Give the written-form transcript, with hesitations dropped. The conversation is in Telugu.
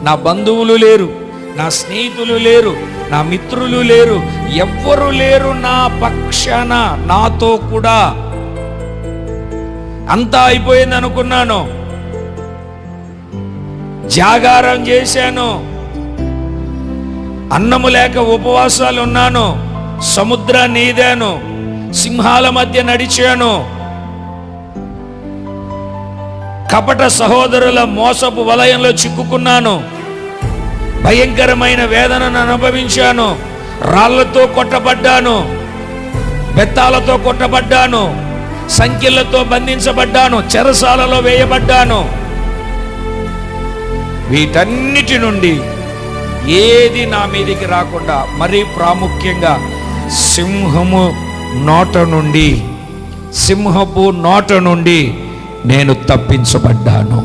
నా బంధువులు లేరు, నా స్నేహితులు లేరు, నా మిత్రులు లేరు, ఎవ్వరు లేరు నా పక్షాన నాతో కూడా. అంతా అయిపోయింది అనుకున్నాను, జాగారం చేశాను, అన్నము లేక ఉపవాసాలు ఉన్నాను, సముద్రాన్ని ఈదాను, సింహాల మధ్య నడిచాను, కపట సహోదరుల మోసపు వలయంలో చిక్కుకున్నాను, భయంకరమైన వేదనను అనుభవించాను, రాళ్లతో కొట్టబడ్డాను, బెత్తాలతో కొట్టబడ్డాను, సంఖ్యలతో బంధించబడ్డాను, చెరసాలలో వేయబడ్డాను. వీటన్నిటి నుండి ఏది నా మీదికి రాకుండా, మరీ ప్రాముఖ్యంగా సింహపు నోట నుండి నేను తప్పించబడ్డాను.